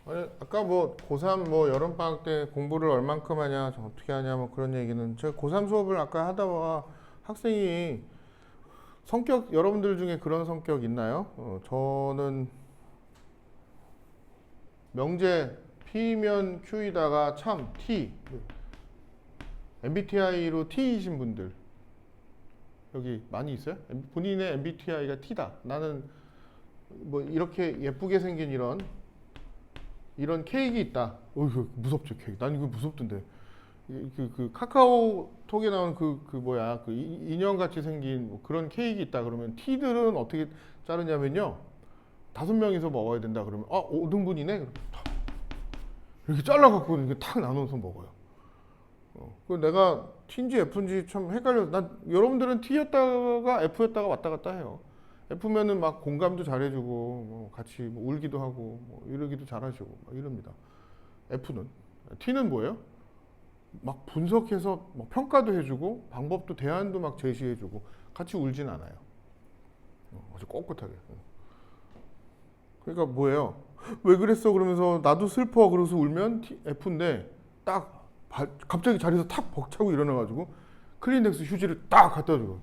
아니, 아까 뭐 고3 뭐 여름방학 때 공부를 얼만큼 하냐, 어떻게 하냐 뭐 그런 얘기는 제가 고3 수업을 아까 하다가 학생이 성격, 여러분들 중에 그런 성격 있나요? 저는 명제 P면 Q이다가 참 T MBTI로 T이신 분들 여기 많이 있어요? 본인의 MBTI가 T다. 나는 뭐 이렇게 예쁘게 생긴 이런 케이크 있다. 무섭죠 케이크. 난 이거 무섭던데. 그 카카오톡에 나온 그 뭐야 그 인형 같이 생긴 뭐 그런 케이크 있다. 그러면 T들은 어떻게 자르냐면요. 5명이서 먹어야 된다. 그러면 5등분이네. 그러면 이렇게 잘라갖고 이렇게 탁 나눠서 먹어요. 그 내가 T인지 F인지 참 헷갈려서 난 여러분들은 T였다가 F였다가 왔다 갔다 해요. F면은 막 공감도 잘해주고 뭐 같이 뭐 울기도 하고 뭐 이러기도 잘하시고 막 이럽니다. F는 T는 뭐예요? 막 분석해서 뭐 평가도 해주고 방법도 대안도 막 제시해주고 같이 울진 않아요. 아주 꼿꼿하게. 그러니까 뭐예요? 왜 그랬어? 그러면서 나도 슬퍼 그러면서 울면 F인데 딱 갑자기 자리에서 탁 벅차고 일어나가지고 클리넥스 휴지를 딱 갖다 주고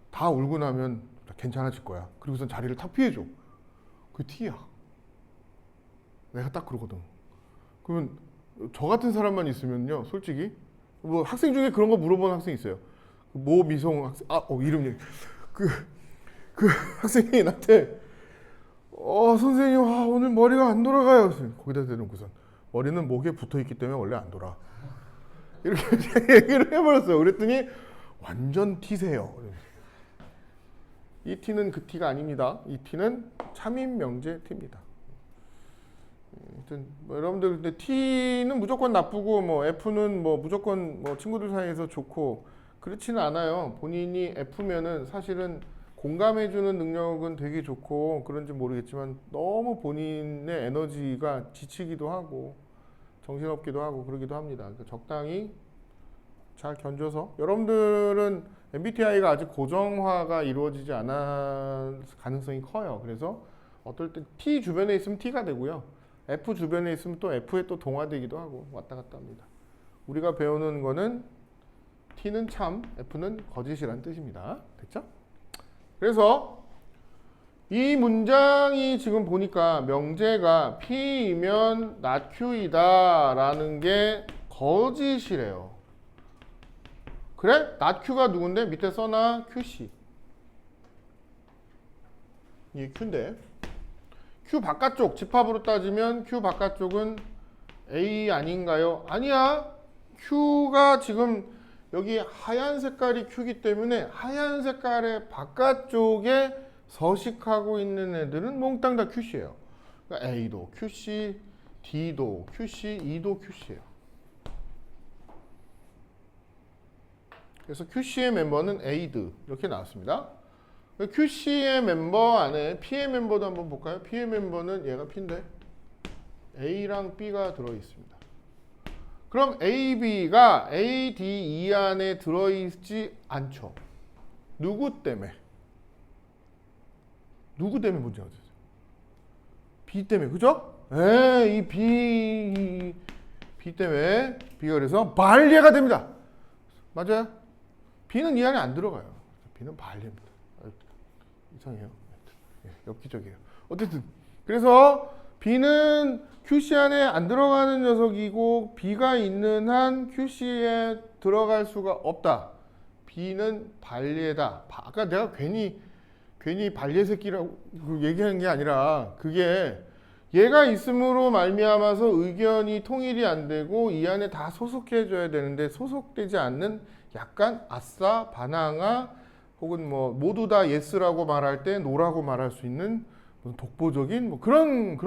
다 울고 나면 괜찮아질 거야. 그리고선 자리를 탁 피해줘. 그게 T야. 내가 딱 그러거든. 그러면 저 같은 사람만 있으면요, 솔직히 뭐 학생 중에 그런 거 물어보는 학생 있어요. 모 미송 학생, 이름 얘기. 그 학생이 나한테 선생님, 오늘 머리가 안 돌아가요. 거기다 대놓고선 머리는 목에 붙어 있기 때문에 원래 안 돌아. 이렇게 얘기를 해버렸어요. 그랬더니 완전 T세요. 이 T는 그 T가 아닙니다. 이 T는 참인 명제 T입니다. 뭐 여러분들 근데 T는 무조건 나쁘고 뭐 F는 뭐 무조건 뭐 친구들 사이에서 좋고 그렇지는 않아요. 본인이 F면은 사실은 공감해주는 능력은 되게 좋고 그런지 모르겠지만 너무 본인의 에너지가 지치기도 하고 정신없기도 하고 그러기도 합니다. 그러니까 적당히 잘 견뎌서 여러분들은 MBTI가 아직 고정화가 이루어지지 않을 가능성이 커요. 그래서 어떨 때 T 주변에 있으면 T가 되고요. F 주변에 있으면 또 F에 또 동화되기도 하고 왔다 갔다 합니다. 우리가 배우는 거는 T는 참, F는 거짓이라는 뜻입니다. 됐죠? 그래서 이 문장이 지금 보니까 명제가 P이면 not Q이다 라는 게 거짓이래요. 그래? not Q가 누군데? 밑에 써놔 QC. 이게 Q인데 Q 바깥쪽 집합으로 따지면 Q 바깥쪽은 A 아닌가요? 아니야. Q가 지금 여기 하얀 색깔이 Q이기 때문에 하얀 색깔의 바깥쪽에 서식하고 있는 애들은 몽땅 다 QC예요. 그러니까 A도 QC, D도 QC, E도 QC예요. 그래서 QC의 멤버는 A드 이렇게 나왔습니다. QC의 멤버 안에 P의 멤버도 한번 볼까요? P의 멤버는 얘가 P인데 A랑 B가 들어있습니다. 그럼 A, B가 A, D, E 안에 들어있지 않죠. 누구 때문에? 누구 때문에 문제가 됐어요? B 때문에, 그죠? 이 B 때문에 B가 그래서 반리가 됩니다. 맞아요? B는 이 안에 안 들어가요. B는 반리입니다. 이상해요. 엽기적이에요. 어쨌든 그래서 B는 QC 안에 안 들어가는 녀석이고 B가 있는 한 QC에 들어갈 수가 없다. B는 반리에다. 아까 내가 괜히 반리의 새끼라고 얘기하는 게 아니라 그게 얘가 있음으로 말미암아서 의견이 통일이 안 되고 이 안에 다 소속해줘야 되는데 소속되지 않는 약간 아싸, 바나나 혹은 뭐 모두 다 예스라고 말할 때 노라고 말할 수 있는 독보적인 뭐 그런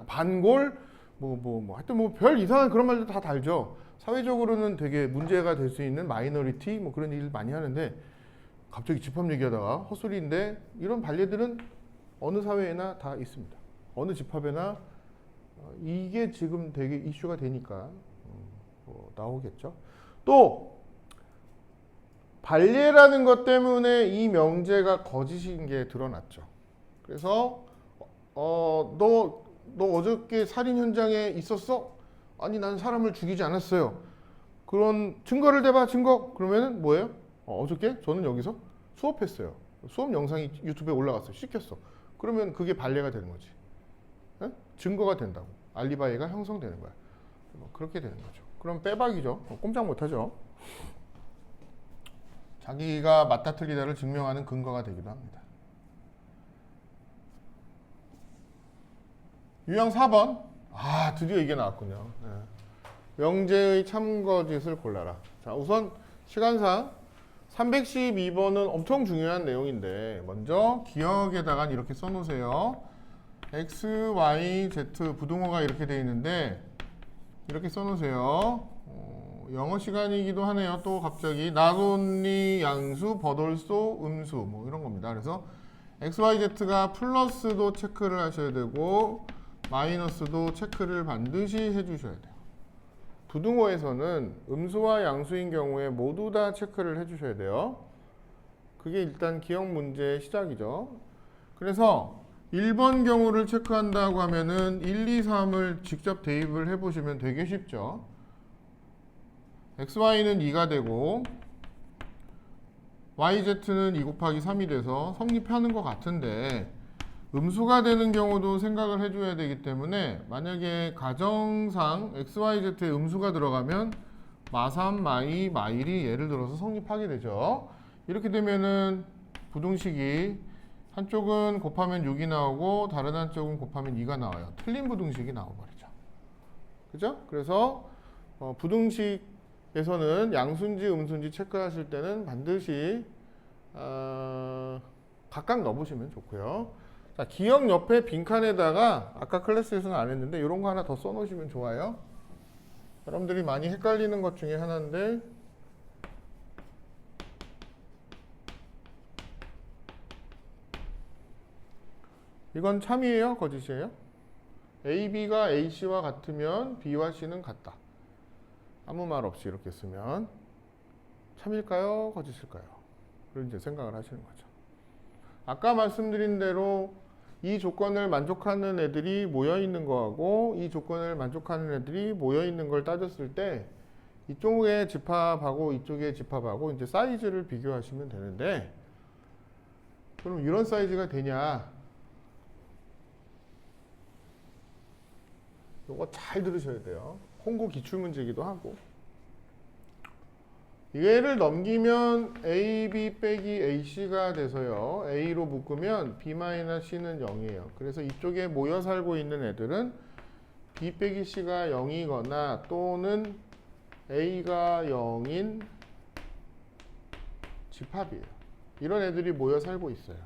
반골 하여튼 뭐 별 이상한 그런 말들 다 달죠. 사회적으로는 되게 문제가 될 수 있는 마이너리티 뭐 그런 일을 많이 하는데 갑자기 집합 얘기하다가 헛소리인데 이런 반례들은 어느 사회에나 다 있습니다. 어느 집합에나 이게 지금 되게 이슈가 되니까 나오겠죠. 또 반례라는 것 때문에 이 명제가 거짓인 게 드러났죠. 그래서 너 어저께 살인 현장에 있었어? 아니 난 사람을 죽이지 않았어요. 그런 증거를 대봐 증거. 그러면은 뭐예요? 어저께 저는 여기서 수업했어요. 수업 영상이 유튜브에 올라갔어요. 시켰어. 그러면 그게 반례가 되는 거지. 에? 증거가 된다고. 알리바이가 형성되는 거야. 그렇게 되는 거죠. 그럼 빼박이죠. 꼼짝 못하죠. 자기가 맞다 틀리다를 증명하는 근거가 되기도 합니다. 유형 4번. 드디어 이게 나왔군요. 명제의 참거짓을 골라라. 자, 우선 시간상 312번은 엄청 중요한 내용인데 먼저 기억에다가 이렇게 써놓으세요. X, Y, Z 부등호가 이렇게 되어 있는데 이렇게 써놓으세요. 영어 시간이기도 하네요. 또 갑자기 나돈니 양수, 버돌소, 음수 뭐 이런 겁니다. 그래서 X, Y, Z가 플러스도 체크를 하셔야 되고 마이너스도 체크를 반드시 해주셔야 돼요. 부등호에서는 음수와 양수인 경우에 모두 다 체크를 해주셔야 돼요. 그게 일단 기억 문제의 시작이죠. 그래서 1번 경우를 체크한다고 하면은 1, 2, 3을 직접 대입을 해보시면 되게 쉽죠. XY는 2가 되고 YZ는 2 곱하기 3이 돼서 성립하는 것 같은데 음수가 되는 경우도 생각을 해줘야 되기 때문에 만약에 가정상 XYZ에 음수가 들어가면 마3, 마2, 마1이 예를 들어서 성립하게 되죠. 이렇게 되면은 부등식이 한쪽은 곱하면 6이 나오고 다른 한쪽은 곱하면 2가 나와요. 틀린 부등식이 나와버리죠. 그죠? 그래서 부등식에서는 양수인지 음수인지 체크하실 때는 반드시 각각 넣어보시면 좋고요. 자, 기억 옆에 빈칸에다가 아까 클래스에서는 안 했는데 이런 거 하나 더 써놓으시면 좋아요. 여러분들이 많이 헷갈리는 것 중에 하나인데 이건 참이에요? 거짓이에요? AB가 AC와 같으면 B와 C는 같다. 아무 말 없이 이렇게 쓰면 참일까요? 거짓일까요? 그런 이제 생각을 하시는 거죠. 아까 말씀드린 대로 이 조건을 만족하는 애들이 모여 있는 거하고 이 조건을 만족하는 애들이 모여 있는 걸 따졌을 때 이쪽의 집합하고 이쪽의 집합하고 이제 사이즈를 비교하시면 되는데 그럼 이런 사이즈가 되냐? 이거 잘 들으셔야 돼요. 홍보 기출문제이기도 하고 얘를 넘기면 AB 빼기 AC가 돼서요. A로 묶으면 B-C는 0이에요. 그래서 이쪽에 모여 살고 있는 애들은 B 빼기 C가 0이거나 또는 A가 0인 집합이에요. 이런 애들이 모여 살고 있어요.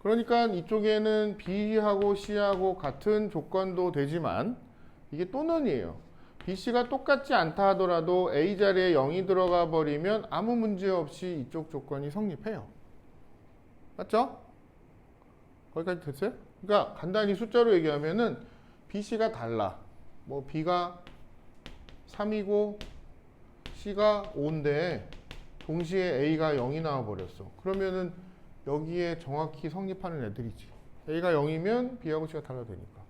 그러니까 이쪽에는 B하고 C하고 같은 조건도 되지만 이게 또는이에요. BC가 똑같지 않다 하더라도 A 자리에 0이 들어가 버리면 아무 문제 없이 이쪽 조건이 성립해요. 맞죠? 거기까지 됐어요? 그러니까 간단히 숫자로 얘기하면은 BC가 달라. 뭐 B가 3이고 C가 5인데 동시에 A가 0이 나와 버렸어. 그러면은 여기에 정확히 성립하는 애들이지. A가 0이면 B하고 C가 달라야 되니까.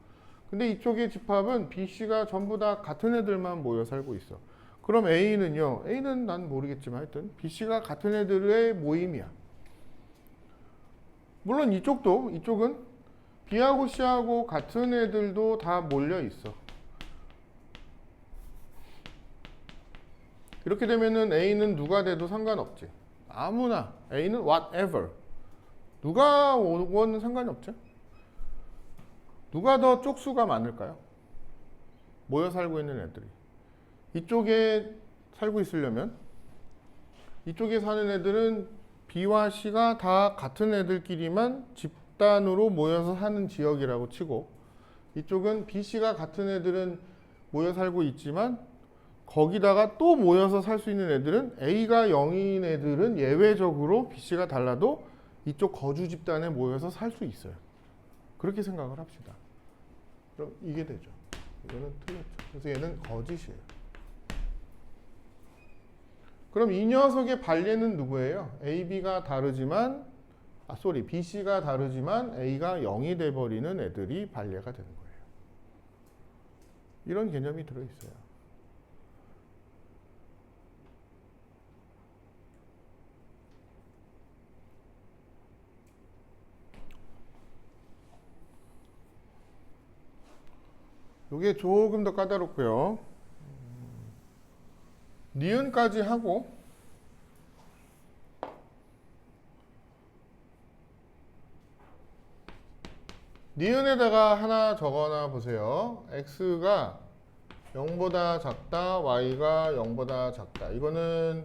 근데 이쪽의 집합은 B, C가 전부 다 같은 애들만 모여 살고 있어. 그럼 A는요. A는 난 모르겠지만 하여튼 B, C가 같은 애들의 모임이야. 물론 이쪽은 B하고 C하고 같은 애들도 다 몰려 있어. 이렇게 되면은 A는 누가 돼도 상관없지. 아무나 A는 whatever. 누가 오건 상관이 없죠. 누가 더 쪽수가 많을까요? 모여 살고 있는 애들이. 이쪽에 살고 있으려면 이쪽에 사는 애들은 B와 C가 다 같은 애들끼리만 집단으로 모여서 사는 지역이라고 치고, 이쪽은 B, C가 같은 애들은 모여 살고 있지만 거기다가 또 모여서 살 수 있는 애들은 A가 0인 애들은 예외적으로 B, C가 달라도 이쪽 거주 집단에 모여서 살 수 있어요. 그렇게 생각을 합시다. 그럼 이게 되죠. 이거는 틀렸죠. 그래서 얘는 거짓이에요. 그럼 이 녀석의 반례는 누구예요? A, B가 다르지만 B, C가 다르지만 A가 0이 돼버리는 애들이 반례가 되는 거예요. 이런 개념이 들어있어요. 이게 조금 더 까다롭고요. 니은까지 하고 니은에다가 하나 적어놔 보세요. x가 0보다 작다, y가 0보다 작다. 이거는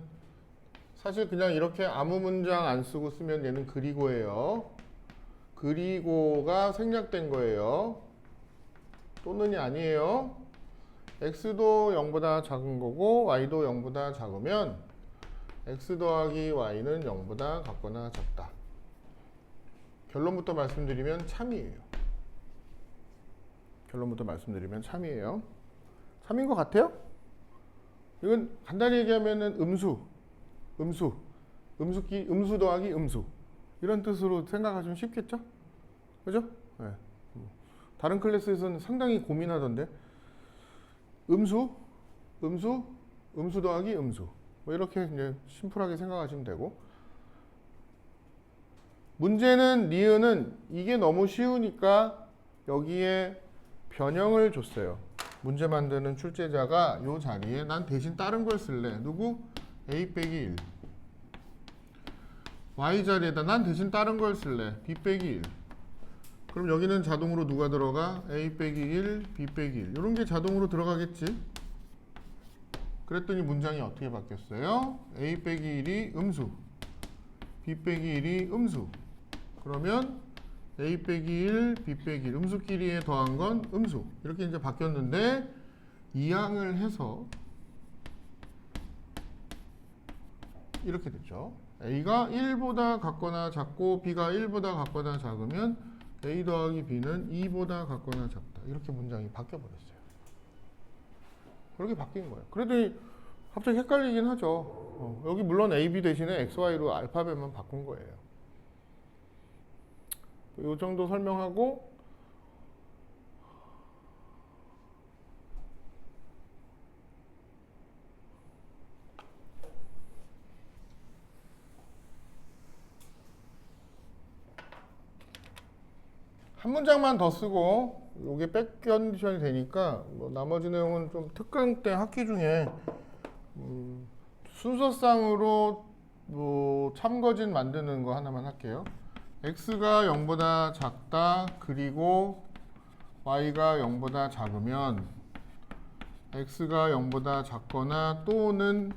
사실 그냥 이렇게 아무 문장 안 쓰고 쓰면 얘는 그리고예요. 그리고가 생략된 거예요. 또는이 아니에요. x도 0보다 작은 거고 y도 0보다 작으면 x 더하기 y는 0보다 같거나 작다. 결론부터 말씀드리면 참이에요. 참인 것 같아요? 이건 간단히 얘기하면은 음수 더하기 음수 이런 뜻으로 생각하시면 쉽겠죠? 그죠? 네. 다른 클래스에서는 상당히 고민하던데 음수 더하기 음수 뭐 이렇게 이제 심플하게 생각하시면 되고, 문제는 니은은 이게 너무 쉬우니까 여기에 변형을 줬어요. 문제 만드는 출제자가 이 자리에 난 대신 다른 걸 쓸래. 누구? A 빼기 1. Y 자리에다 난 대신 다른 걸 쓸래. B 빼기 1. 그럼 여기는 자동으로 누가 들어가? A 빼기 1, B 빼기 1. 이런 게 자동으로 들어가겠지. 그랬더니 문장이 어떻게 바뀌었어요? A 빼기 1이 음수, B 빼기 1이 음수. 그러면 A 빼기 1, B 빼기 1. 음수끼리에 더한 건 음수. 이렇게 이제 바뀌었는데 이항을 해서 이렇게 됐죠. A가 1보다 같거나 작고 B가 1보다 같거나 작으면 A 더하기 B는 2보다 같거나 작다. 이렇게 문장이 바뀌어버렸어요. 그렇게 바뀐 거예요. 그래도 갑자기 헷갈리긴 하죠. 여기 물론 A, B 대신에 X, Y로 알파벳만 바꾼 거예요. 이 정도 설명하고 한 문장만 더 쓰고 이게 백 컨디션이 되니까 뭐 나머지 내용은 좀 특강 때 학기 중에 순서상으로 뭐 참거진 만드는 거 하나만 할게요. x가 0보다 작다 그리고 y가 0보다 작으면 x가 0보다 작거나 또는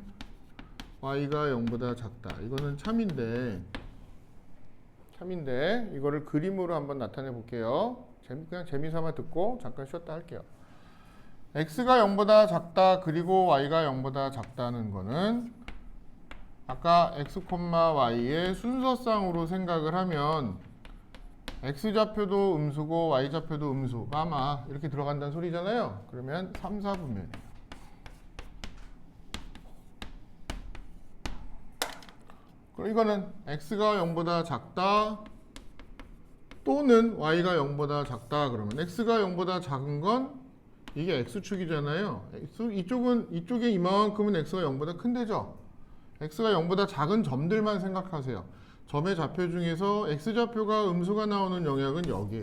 y가 0보다 작다. 이거는 참인데 이거를 그림으로 한번 나타내 볼게요. 그냥 재미삼아 듣고 잠깐 쉬었다 할게요. x가 0보다 작다 그리고 y가 0보다 작다는 거는 아까 x, y의 순서상으로 생각을 하면 x좌표도 음수고 y좌표도 음수 아마 이렇게 들어간다는 소리잖아요. 그러면 3, 4분면이에요. 그럼 이거는 x가 0보다 작다 또는 y가 0보다 작다 그러면 x가 0보다 작은 건 이게 x축이잖아요. 이쪽에 이만큼은 x가 0보다 큰데죠. x가 0보다 작은 점들만 생각하세요. 점의 좌표 중에서 x좌표가 음수가 나오는 영역은 여기에요.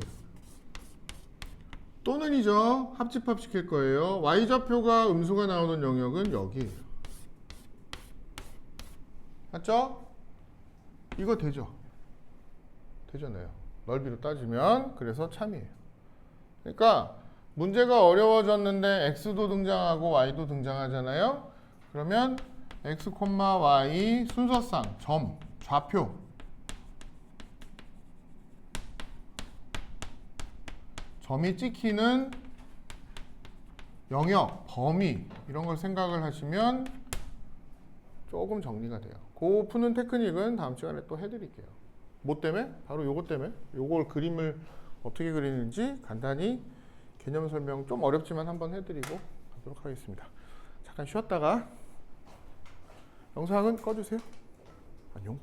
또는이죠. 합집합시킬 거예요. y좌표가 음수가 나오는 영역은 여기에요. 맞죠? 이거 되죠? 되잖아요. 넓이로 따지면. 그래서 참이에요. 그러니까 문제가 어려워졌는데 x도 등장하고 y도 등장하잖아요. 그러면 x, y 순서상 점, 좌표 점이 찍히는 영역, 범위 이런 걸 생각을 하시면 조금 정리가 돼요. 그 푸는 테크닉은 다음 시간에 또 해드릴게요. 뭐 때문에? 바로 요거 때문에. 요걸 그림을 어떻게 그리는지 간단히 개념 설명 좀 어렵지만 한번 해드리고 가도록 하겠습니다. 잠깐 쉬었다가 영상은 꺼주세요. 안녕.